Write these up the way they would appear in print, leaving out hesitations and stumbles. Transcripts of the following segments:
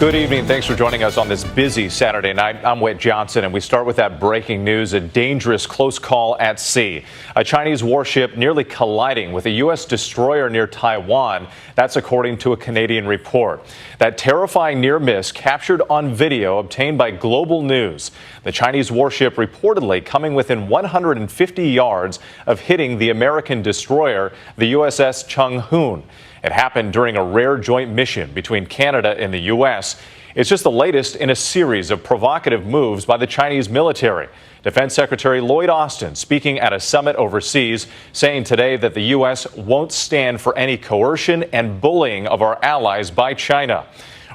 Good evening. Thanks for joining us on this busy Saturday night. I'm Whit Johnson, and we start with that breaking news, a dangerous close call at sea. A Chinese warship nearly colliding with a U.S. destroyer near Taiwan. That's according to a Canadian report. That terrifying near miss captured on video obtained by Global News. The Chinese warship reportedly coming within 150 yards of hitting the American destroyer, the USS Chung Hoon. It happened during a rare joint mission between Canada and the U.S. It's just the latest in a series of provocative moves by the Chinese military. Defense Secretary Lloyd Austin speaking at a summit overseas, saying today that the U.S. won't stand for any coercion and bullying of our allies by China.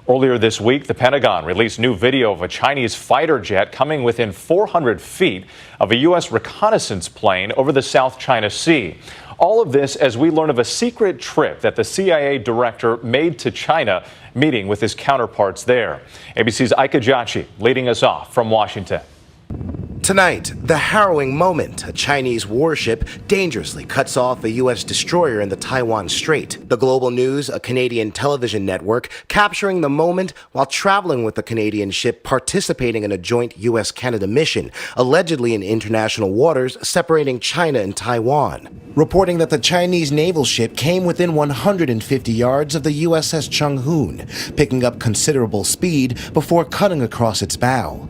Earlier this week, the Pentagon released new video of a Chinese fighter jet coming within 400 feet of a U.S. reconnaissance plane over the South China Sea. All of this as we learn of a secret trip that the CIA director made to China, meeting with his counterparts there. ABC's Ike Ajachi leading us off from Washington. Tonight, the harrowing moment. A Chinese warship dangerously cuts off a U.S. destroyer in the Taiwan Strait. The Global News, a Canadian television network, capturing the moment while traveling with the Canadian ship participating in a joint U.S.-Canada mission, allegedly in international waters separating China and Taiwan. Reporting that the Chinese naval ship came within 150 yards of the USS Chung Hoon, picking up considerable speed before cutting across its bow.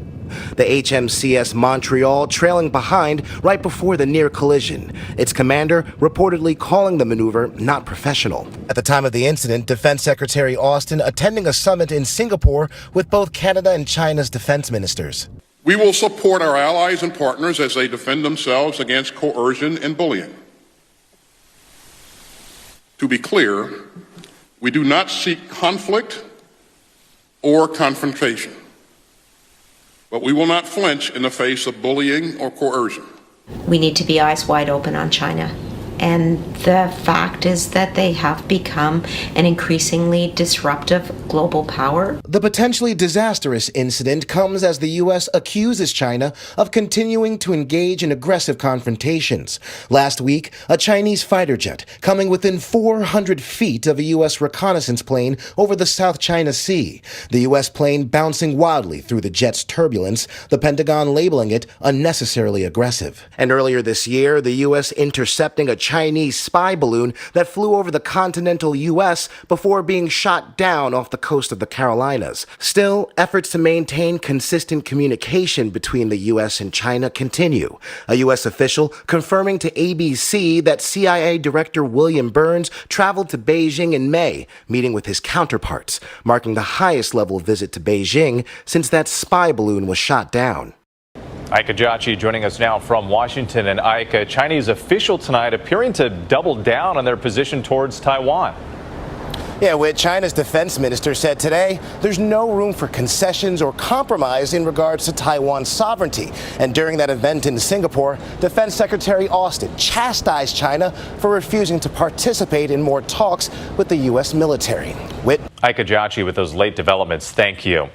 The HMCS Montreal trailing behind right before the near collision. Its commander reportedly calling the maneuver not professional. At the time of the incident, Defense Secretary Austin attending a summit in Singapore with both Canada and China's defense ministers. We will support our allies and partners as they defend themselves against coercion and bullying. To be clear, we do not seek conflict or confrontation. But we will not flinch in the face of bullying or coercion. We need to be eyes wide open on China. And the fact is that they have become an increasingly disruptive global power. The potentially disastrous incident comes as the U.S. accuses China of continuing to engage in aggressive confrontations. Last week, a Chinese fighter jet coming within 400 feet of a U.S. reconnaissance plane over the South China Sea. The U.S. plane bouncing wildly through the jet's turbulence, the Pentagon labeling it unnecessarily aggressive. And earlier this year, the U.S. intercepting a Chinese spy balloon that flew over the continental U.S. before being shot down off the coast of the Carolinas. Still, efforts to maintain consistent communication between the U.S. and China continue. A U.S. official confirming to ABC that CIA Director William Burns traveled to Beijing in May, meeting with his counterparts, marking the highest level visit to Beijing since that spy balloon was shot down. Ike Ajachi joining us now from Washington. And Ike, a Chinese official tonight appearing to double down on their position towards Taiwan. Yeah, Whit, China's defense minister said today there's no room for concessions or compromise in regards to Taiwan's sovereignty. And during that event in Singapore, Defense Secretary Austin chastised China for refusing to participate in more talks with the U.S. military. Whit. Ike Ajachi with those late developments. Thank you.